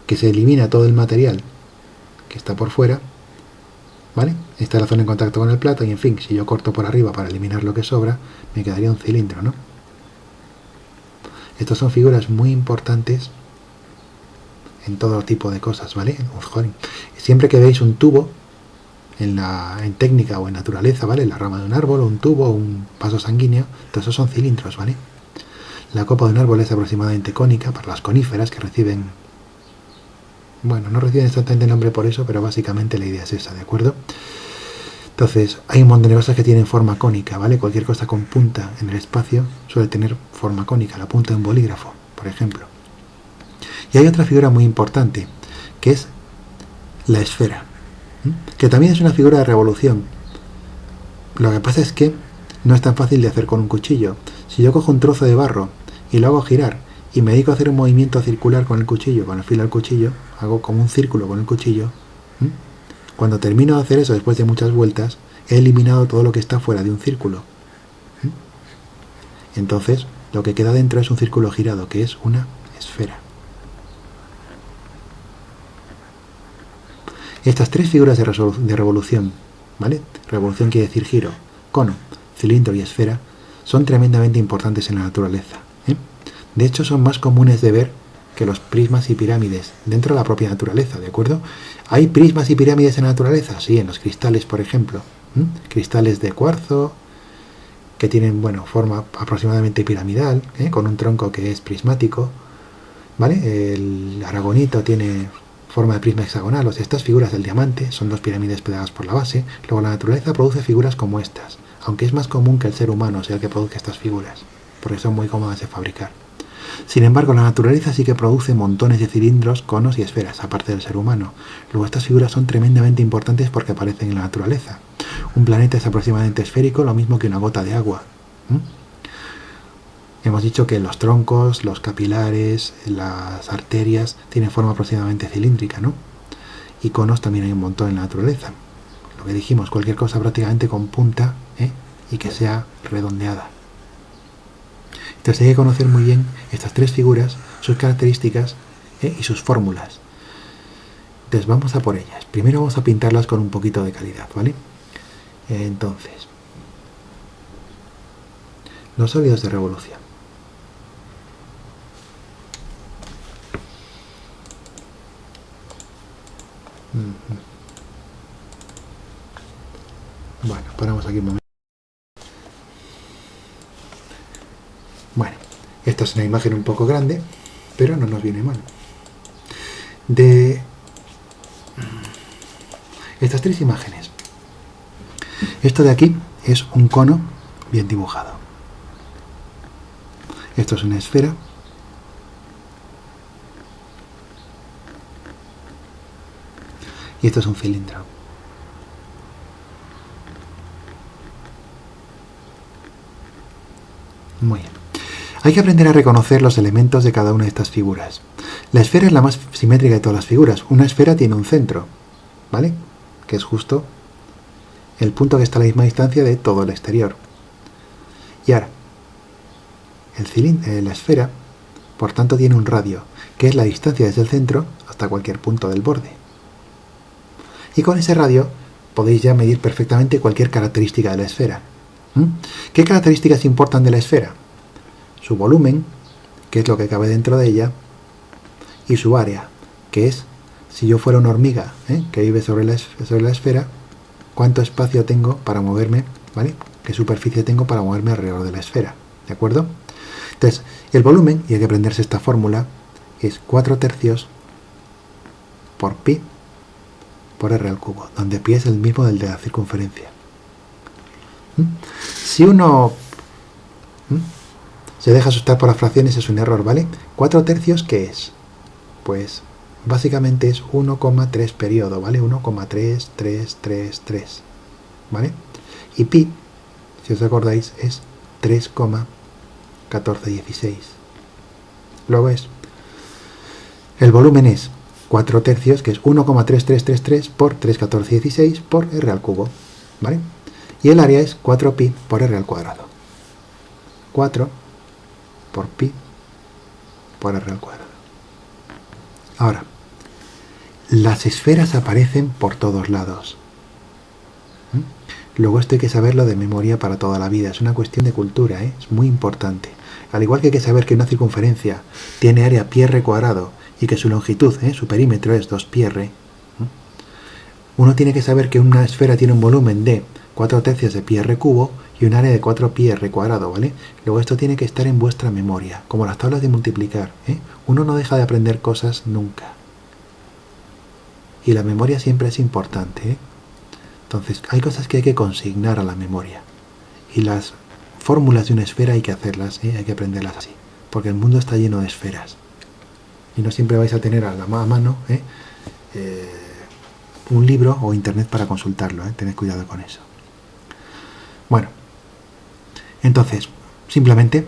que se elimina todo el material que está por fuera, ¿vale? Está la zona en contacto con el plato y, en fin, si yo corto por arriba para eliminar lo que sobra, me quedaría un cilindro, ¿no? Estas son figuras muy importantes en todo tipo de cosas, ¿vale? Siempre que veis un tubo en técnica o en naturaleza, ¿vale? En la rama de un árbol, un tubo, un vaso sanguíneo, todos esos son cilindros, ¿vale? La copa de un árbol es aproximadamente cónica para las coníferas que reciben, bueno, no reciben exactamente el nombre por eso, pero básicamente la idea es esa, ¿de acuerdo? Entonces, hay un montón de cosas que tienen forma cónica, ¿vale? Cualquier cosa con punta en el espacio suele tener forma cónica, la punta de un bolígrafo, por ejemplo. Y hay otra figura muy importante, que es la esfera, que también es una figura de revolución. Lo que pasa es que no es tan fácil de hacer con un cuchillo. Si yo cojo un trozo de barro y lo hago girar y me dedico a hacer un movimiento circular con el cuchillo, con el filo del cuchillo, hago como un círculo con el cuchillo. Cuando termino de hacer eso, después de muchas vueltas, he eliminado todo lo que está fuera de un círculo. Entonces, lo que queda dentro es un círculo girado, que es una esfera. Estas tres figuras de revolución, ¿vale? Revolución quiere decir giro, cono, cilindro y esfera, son tremendamente importantes en la naturaleza, ¿eh? De hecho, son más comunes de ver que los prismas y pirámides dentro de la propia naturaleza, ¿de acuerdo? ¿Hay prismas y pirámides en la naturaleza? Sí, en los cristales, por ejemplo. Cristales de cuarzo que tienen, bueno, forma aproximadamente piramidal, con un tronco que es prismático, ¿vale? El aragonito tiene forma de prisma hexagonal. O sea, estas figuras del diamante son dos pirámides pegadas por la base. Luego la naturaleza produce figuras como estas, aunque es más común que el ser humano sea el que produzca estas figuras, porque son muy cómodas de fabricar. Sin embargo, la naturaleza sí que produce montones de cilindros, conos y esferas, aparte del ser humano. Luego estas figuras son tremendamente importantes porque aparecen en la naturaleza. Un planeta es aproximadamente esférico, lo mismo que una gota de agua. Hemos dicho que los troncos, los capilares, las arterias tienen forma aproximadamente cilíndrica, ¿no? Y conos también hay un montón en la naturaleza. Lo que dijimos, cualquier cosa prácticamente con punta, y que sea redondeada. Entonces hay que conocer muy bien estas tres figuras, sus características y sus fórmulas. Entonces vamos a por ellas. Primero vamos a pintarlas con un poquito de calidad, ¿vale? Entonces, los sólidos de revolución. Bueno, paramos aquí un momento. Bueno, esta es una imagen un poco grande, pero no nos viene mal. De estas tres imágenes, esto de aquí es un cono bien dibujado. Esto es una esfera. Y esto es un cilindro. Muy bien. Hay que aprender a reconocer los elementos de cada una de estas figuras. La esfera es la más simétrica de todas las figuras. Una esfera tiene un centro, ¿vale? Que es justo el punto que está a la misma distancia de todo el exterior. Y ahora, la esfera, por tanto, tiene un radio, que es la distancia desde el centro hasta cualquier punto del borde. Y con ese radio podéis ya medir perfectamente cualquier característica de la esfera. ¿Qué características importan de la esfera? Su volumen, que es lo que cabe dentro de ella, y su área, que es, si yo fuera una hormiga que vive sobre la esfera, cuánto espacio tengo para moverme, ¿vale? Qué superficie tengo para moverme alrededor de la esfera, ¿de acuerdo? Entonces, el volumen, y hay que aprenderse esta fórmula, es 4/3 por pi por r al cubo, donde pi es el mismo del de la circunferencia. Si uno se deja asustar por las fracciones es un error, ¿vale? 4/3, ¿qué es? Pues básicamente es 1,3 periodo, ¿vale? 1,3333, ¿vale? Y pi, si os acordáis, es 3,1416. Luego es, el volumen es 4/3, que es 1,3333 por 3,1416 por r al cubo, ¿vale? Y el área es 4pi por r al cuadrado. 4 por pi por r al cuadrado. Ahora, las esferas aparecen por todos lados. Luego esto hay que saberlo de memoria para toda la vida. Es una cuestión de cultura, es muy importante. Al igual que hay que saber que una circunferencia tiene área pi r cuadrado y que su longitud, su perímetro es 2πr, uno tiene que saber que una esfera tiene un volumen de 4/3 de pi r cubo y un área de 4pi r cuadrado, ¿vale? Luego esto tiene que estar en vuestra memoria, como las tablas de multiplicar, Uno no deja de aprender cosas nunca. Y la memoria siempre es importante, Entonces, hay cosas que hay que consignar a la memoria. Y las fórmulas de una esfera hay que hacerlas, hay que aprenderlas así. Porque el mundo está lleno de esferas. Y no siempre vais a tener a la mano un libro o internet para consultarlo, tened cuidado con eso. Bueno, entonces, simplemente,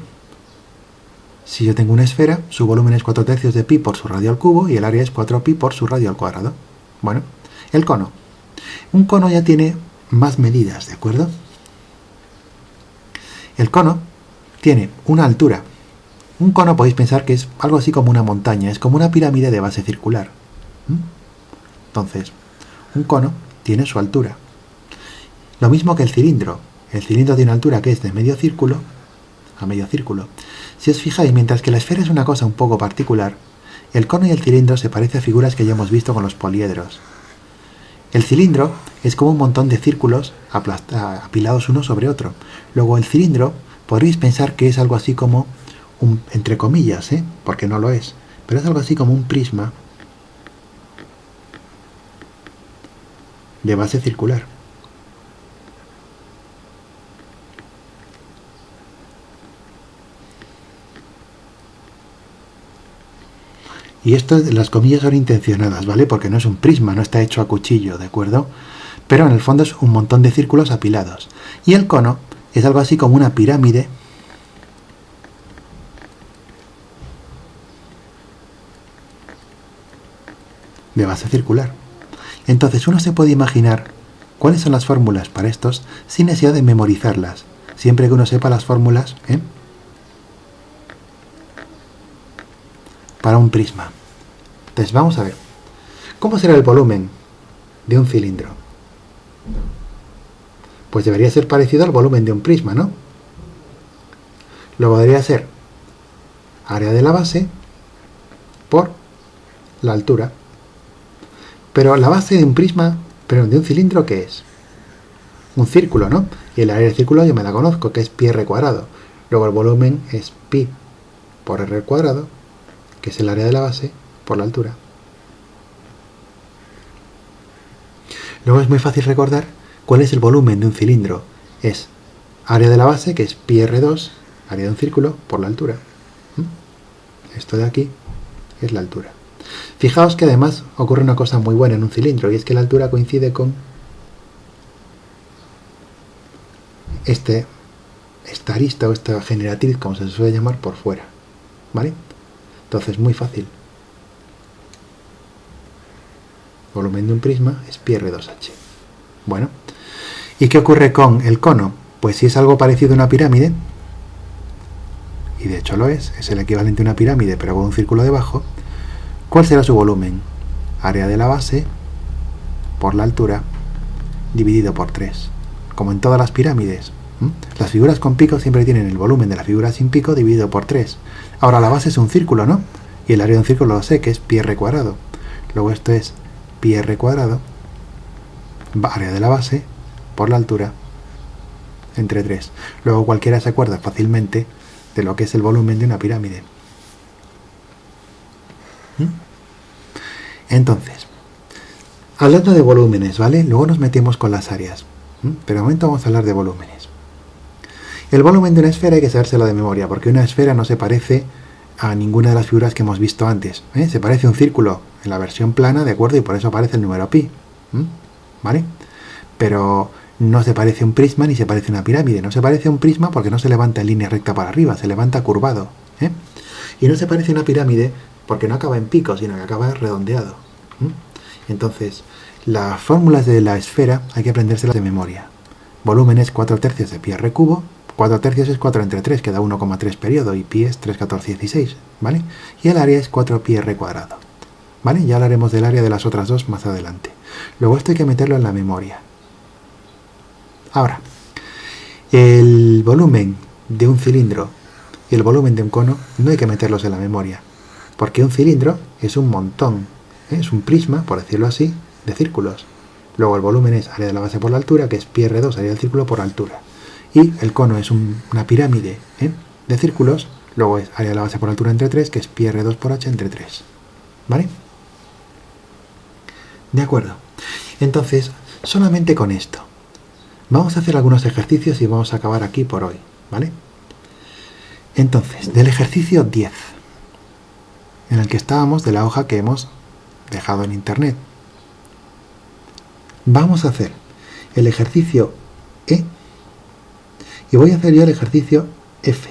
si yo tengo una esfera, su volumen es 4/3 de pi por su radio al cubo y el área es 4pi por su radio al cuadrado. Bueno, el cono. Un cono ya tiene más medidas, ¿de acuerdo? El cono tiene una altura. Un cono podéis pensar que es algo así como una montaña, es como una pirámide de base circular. Entonces, un cono tiene su altura. Lo mismo que el cilindro. El cilindro tiene una altura que es de medio círculo a medio círculo. Si os fijáis, mientras que la esfera es una cosa un poco particular, el cono y el cilindro se parecen a figuras que ya hemos visto con los poliedros. El cilindro es como un montón de círculos apilados uno sobre otro. Luego el cilindro podréis pensar que es algo así como un, entre comillas, porque no lo es, pero es algo así como un prisma de base circular. Y esto, las comillas son intencionadas, ¿vale? Porque no es un prisma, no está hecho a cuchillo, ¿de acuerdo? Pero en el fondo es un montón de círculos apilados. Y el cono es algo así como una pirámide de base circular. Entonces uno se puede imaginar cuáles son las fórmulas para estos sin necesidad de memorizarlas. Siempre que uno sepa las fórmulas, para un prisma. Entonces vamos a ver. ¿Cómo será el volumen de un cilindro? Pues debería ser parecido al volumen de un prisma, ¿no? Luego debería ser área de la base por la altura. Pero la base de un prisma, pero de un cilindro, ¿qué es? Un círculo, ¿no? Y el área del círculo yo me la conozco, que es pi r cuadrado. Luego el volumen es pi por r cuadrado, que es el área de la base, por la altura. Luego es muy fácil recordar cuál es el volumen de un cilindro. Es área de la base, que es pi r2, área de un círculo, por la altura. Esto de aquí es la altura. Fijaos que además ocurre una cosa muy buena en un cilindro, y es que la altura coincide con esta arista o esta generatriz, como se suele llamar, por fuera. ¿Vale? Entonces, muy fácil. Volumen de un prisma es pi r2h. Bueno, ¿y qué ocurre con el cono? Pues si es algo parecido a una pirámide, y de hecho lo es el equivalente a una pirámide, pero con un círculo debajo, ¿cuál será su volumen? Área de la base por la altura dividido por 3. Como en todas las pirámides. Las figuras con pico siempre tienen el volumen de la figura sin pico dividido por 3. Ahora la base es un círculo, ¿no? Y el área de un círculo lo sé, que es pi r cuadrado. Luego esto es pi r cuadrado, área de la base, por la altura, entre 3. Luego cualquiera se acuerda fácilmente de lo que es el volumen de una pirámide. Entonces, hablando de volúmenes, ¿vale? Luego nos metemos con las áreas. Pero de momento vamos a hablar de volúmenes. El volumen de una esfera hay que sabérselo de memoria, porque una esfera no se parece a ninguna de las figuras que hemos visto antes. Se parece a un círculo en la versión plana, ¿de acuerdo? Y por eso aparece el número pi. ¿Vale? Pero no se parece a un prisma ni se parece a una pirámide. No se parece a un prisma porque no se levanta en línea recta para arriba, se levanta curvado. Y no se parece a una pirámide porque no acaba en pico, sino que acaba redondeado. Entonces, las fórmulas de la esfera hay que aprendérselas de memoria. Volumen es 4/3 de pi r cubo. 4/3 es 4 entre 3, que da 1,3 periodo, y pi es 3,1416, ¿vale? Y el área es 4 pi r cuadrado, ¿vale? Ya hablaremos del área de las otras dos más adelante. Luego esto hay que meterlo en la memoria. Ahora, el volumen de un cilindro y el volumen de un cono no hay que meterlos en la memoria, porque un cilindro es un montón, es un prisma, por decirlo así, de círculos. Luego el volumen es área de la base por la altura, que es pi r2, área del círculo por altura. Y el cono es una pirámide de círculos, luego es área de la base por altura entre 3, que es pi r2 por h entre 3. ¿Vale? De acuerdo. Entonces, solamente con esto. Vamos a hacer algunos ejercicios y vamos a acabar aquí por hoy. ¿Vale? Entonces, del ejercicio 10, en el que estábamos, de la hoja que hemos dejado en internet, vamos a hacer el ejercicio E. Y voy a hacer yo el ejercicio F.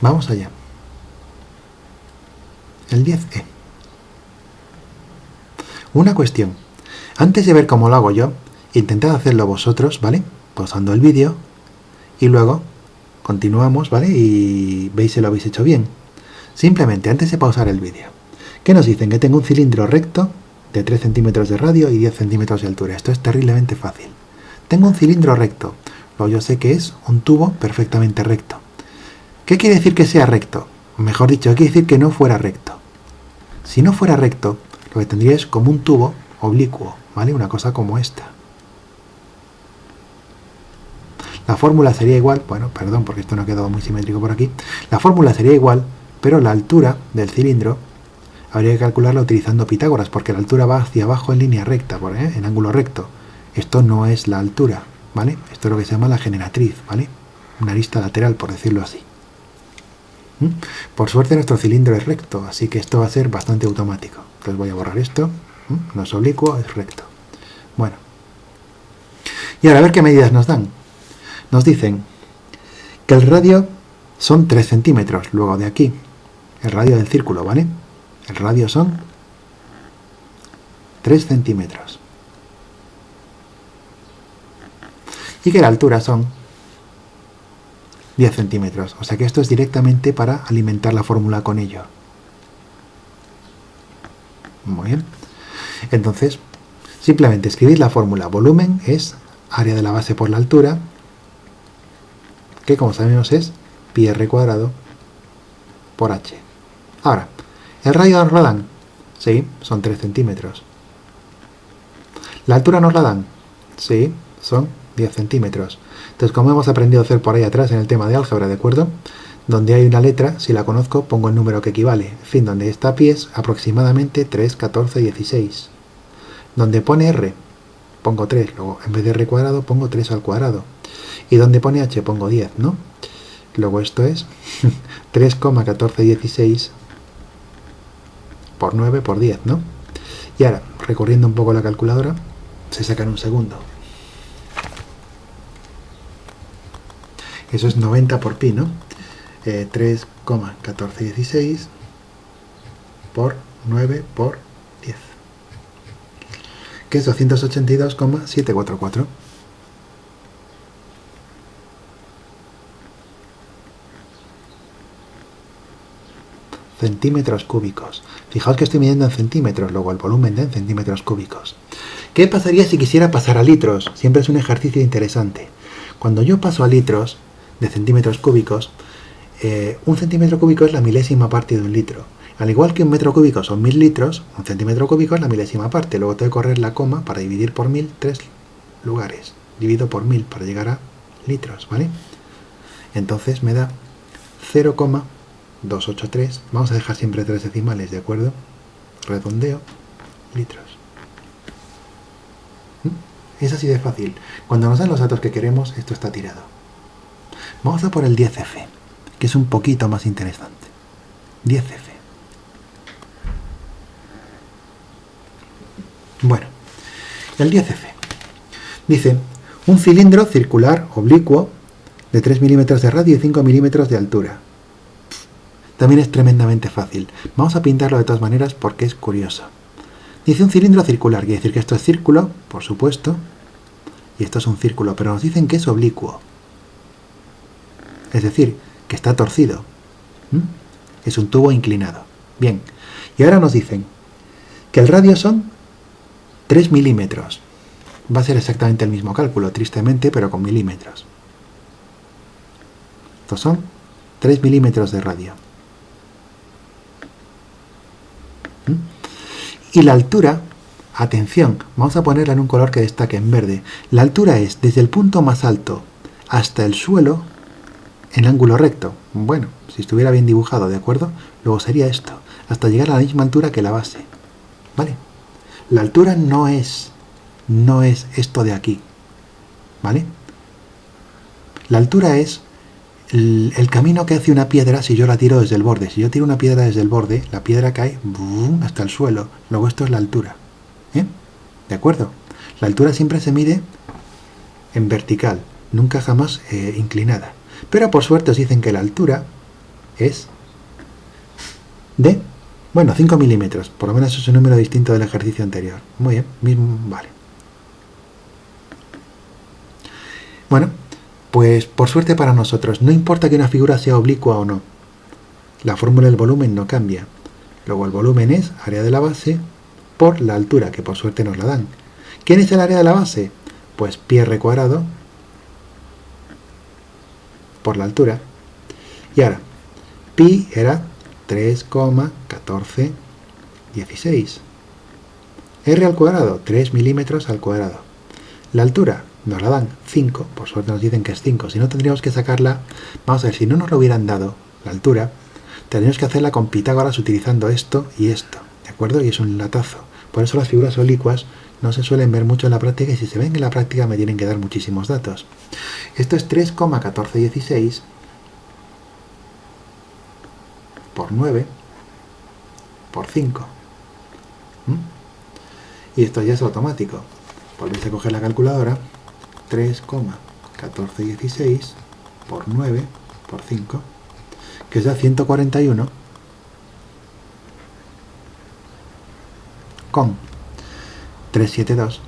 Vamos allá. El 10E. Una cuestión. Antes de ver cómo lo hago yo, intentad hacerlo vosotros, ¿vale? Pausando el vídeo. Y luego continuamos, ¿vale? Y veis si lo habéis hecho bien. Simplemente, antes de pausar el vídeo, ¿qué nos dicen? Que tengo un cilindro recto, de 3 centímetros de radio y 10 centímetros de altura. Esto es terriblemente fácil. Tengo un cilindro recto. Luego yo sé que es un tubo perfectamente recto. ¿Qué quiere decir que sea recto? Mejor dicho, ¿qué quiere decir que no fuera recto? Si no fuera recto, lo que tendría es como un tubo oblicuo, ¿vale? Una cosa como esta. La fórmula sería igual, bueno, perdón, porque esto no ha quedado muy simétrico por aquí. La fórmula sería igual, pero la altura del cilindro habría que calcularla utilizando Pitágoras, porque la altura va hacia abajo en línea recta, en ángulo recto. Esto no es la altura, ¿vale? Esto es lo que se llama la generatriz, ¿vale? Una arista lateral, por decirlo así. Por suerte nuestro cilindro es recto, así que esto va a ser bastante automático. Entonces voy a borrar esto. No es oblicuo, es recto. Bueno. Y ahora a ver qué medidas nos dan. Nos dicen que el radio son 3 centímetros, luego de aquí, el radio del círculo, ¿vale? El radio son 3 centímetros. Y que la altura son 10 centímetros. O sea que esto es directamente para alimentar la fórmula con ello. Muy bien. Entonces, simplemente escribid la fórmula. Volumen es área de la base por la altura, que como sabemos es pi r cuadrado por h. Ahora, ¿el radio nos la dan? Sí, son 3 centímetros. ¿La altura nos la dan? Sí, son 10 centímetros. Entonces, como hemos aprendido a hacer por ahí atrás en el tema de álgebra, ¿de acuerdo? Donde hay una letra, si la conozco, pongo el número que equivale. En fin, donde está pi es aproximadamente 3, 14, 16. Donde pone r, pongo 3. Luego, en vez de r cuadrado, pongo 3 al cuadrado. Y donde pone h, pongo 10, ¿no? Luego esto es 3,1416 por 9 por 10, ¿no? Y ahora, recorriendo un poco la calculadora, se saca en un segundo. Eso es 90 por pi, ¿no? 3,1416 por 9 por 10. Que es 282,744. Centímetros cúbicos. Fijaos que estoy midiendo en centímetros, luego el volumen en centímetros cúbicos. ¿Qué pasaría si quisiera pasar a litros? Siempre es un ejercicio interesante. Cuando yo paso a litros de centímetros cúbicos, un centímetro cúbico es la milésima parte de un litro. Al igual que un metro cúbico son 1000 litros, un centímetro cúbico es la milésima parte. Luego tengo que correr la coma para dividir por 1000, 3 lugares. Divido por 1000 para llegar a litros, ¿vale? Entonces me da 0,283. Vamos a dejar siempre 3 decimales, ¿de acuerdo? Redondeo, litros. Es así de fácil. Cuando nos dan los datos que queremos, esto está tirado. Vamos a por el 10F, que es un poquito más interesante. 10F. Bueno, el 10F dice un cilindro circular oblicuo de 3 milímetros de radio y 5 milímetros de altura. También es tremendamente fácil. Vamos a pintarlo de todas maneras porque es curioso. Dice un cilindro circular, quiere decir que esto es círculo, por supuesto, y esto es un círculo, pero nos dicen que es oblicuo. Es decir, que está torcido. Es un tubo inclinado. Bien, y ahora nos dicen que el radio son 3 milímetros. Va a ser exactamente el mismo cálculo, tristemente, pero con milímetros. Estos son 3 milímetros de radio. Y la altura, atención, vamos a ponerla en un color que destaque en verde. La altura es desde el punto más alto hasta el suelo en ángulo recto. Bueno, si estuviera bien dibujado, ¿de acuerdo? Luego sería esto, hasta llegar a la misma altura que la base. ¿Vale? La altura no es esto de aquí. ¿Vale? La altura es el camino que hace una piedra si yo la tiro desde el borde. Si yo tiro una piedra desde el borde, la piedra cae hasta el suelo. Luego esto es la altura. ¿De acuerdo? La altura siempre se mide en vertical, nunca jamás inclinada. Pero por suerte os dicen que la altura es de, 5 milímetros. Por lo menos es un número distinto del ejercicio anterior. Muy bien, vale. Bueno, pues por suerte para nosotros, no importa que una figura sea oblicua o no. La fórmula del volumen no cambia. Luego el volumen es área de la base por la altura, que por suerte nos la dan. ¿Quién es el área de la base? Pues pi r cuadrado por la altura. Y ahora, pi era 3,1416. R al cuadrado, 3 milímetros al cuadrado. La altura nos la dan 5, por suerte nos dicen que es 5, si no tendríamos que sacarla, vamos a ver, si no nos lo hubieran dado, la altura, tendríamos que hacerla con Pitágoras utilizando esto y esto, ¿de acuerdo? Y es un latazo. Por eso las figuras oblicuas no se suelen ver mucho en la práctica y si se ven en la práctica me tienen que dar muchísimos datos. Esto es 3,1416 por 9 por 5. Y esto ya es automático. Volvéis a coger la calculadora. 3,1416 por 9 por 5, que es da 141 con 372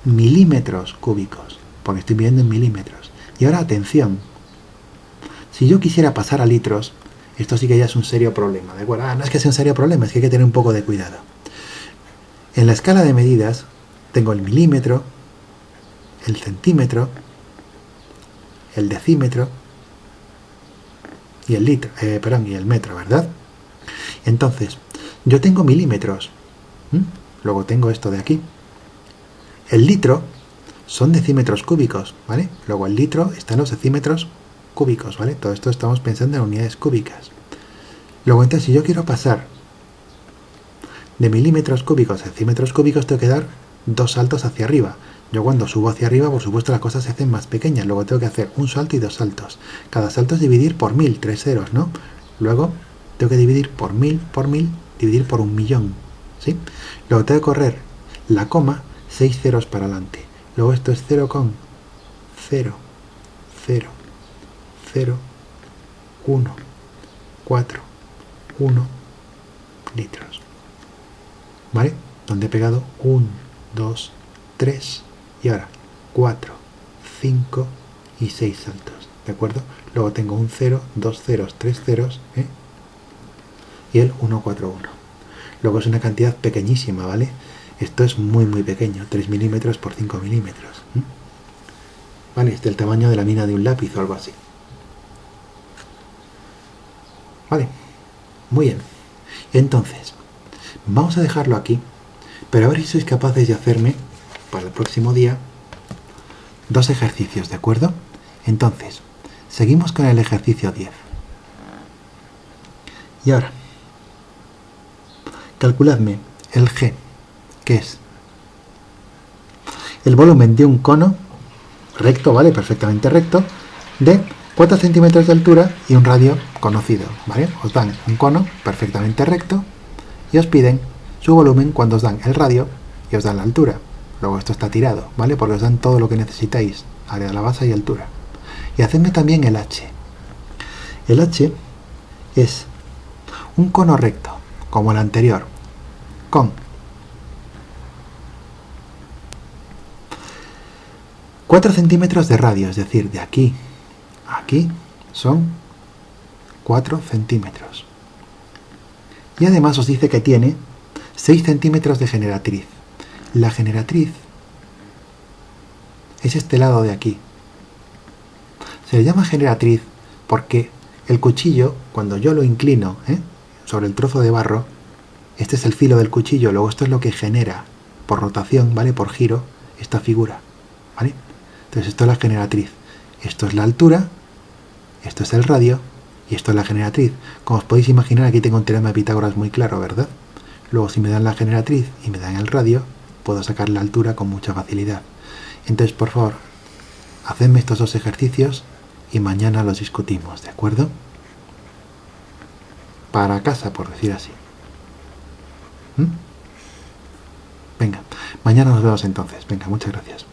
milímetros cúbicos, porque estoy viendo en milímetros. Y ahora atención, si yo quisiera pasar a litros, esto sí que ya es un serio problema, ¿de acuerdo? No es que sea un serio problema, es que hay que tener un poco de cuidado. En la escala de medidas tengo el milímetro, el centímetro, el decímetro y el litro, y el metro, ¿verdad? Entonces, yo tengo milímetros, luego tengo esto de aquí. El litro son decímetros cúbicos, ¿vale? Luego el litro está en los decímetros cúbicos, ¿vale? Todo esto estamos pensando en unidades cúbicas. Luego entonces, si yo quiero pasar de milímetros cúbicos a decímetros cúbicos, tengo que dar 2 saltos hacia arriba. Yo cuando subo hacia arriba, por supuesto, las cosas se hacen más pequeñas. Luego tengo que hacer un salto y 2 saltos. Cada salto es dividir por 1000, 3 ceros, ¿no? Luego tengo que dividir por 1000, dividir por 1.000.000, ¿sí? Luego tengo que correr la coma 6 ceros para adelante. Luego esto es 0,0, 0, 0, 1, 4, 1 litros. ¿Vale? Donde he pegado 1, 2, 3 y ahora 4, 5 y 6 saltos, ¿de acuerdo? Luego tengo un 0, 2 ceros, 3 ceros, y el 1, 4, 1. Luego es una cantidad pequeñísima, ¿vale? Esto es muy muy pequeño, 3 milímetros por 5 milímetros. ¿Vale? Este es el tamaño de la mina de un lápiz o algo así. ¿Vale? Muy bien. Entonces, vamos a dejarlo aquí, pero a ver si sois capaces de hacerme, para el próximo día, 2 ejercicios, ¿de acuerdo? Entonces, seguimos con el ejercicio 10. Y ahora, calculadme el G, que es el volumen de un cono recto, ¿vale? Perfectamente recto, de 4 centímetros de altura y un radio conocido, ¿vale? Os dan un cono perfectamente recto y os piden su volumen cuando os dan el radio y os dan la altura. Luego esto está tirado, ¿vale? Porque os dan todo lo que necesitáis, área de la base y altura. Y hacedme también el H. El H es un cono recto, como el anterior, con 4 centímetros de radio, es decir, de aquí a aquí son 4 centímetros. Y además os dice que tiene 6 centímetros de generatriz. La generatriz es este lado de aquí. Se le llama generatriz porque el cuchillo, cuando yo lo inclino sobre el trozo de barro, este es el filo del cuchillo, luego esto es lo que genera por rotación, ¿vale? Por giro, esta figura, ¿vale? Entonces esto es la generatriz. Esto es la altura, esto es el radio y esto es la generatriz. Como os podéis imaginar, aquí tengo un teorema de Pitágoras muy claro, ¿verdad? Luego, si me dan la generatriz y me dan el radio, puedo sacar la altura con mucha facilidad. Entonces, por favor, hacedme estos 2 ejercicios y mañana los discutimos, ¿de acuerdo? Para casa, por decir así. Venga, mañana nos vemos entonces. Venga, muchas gracias.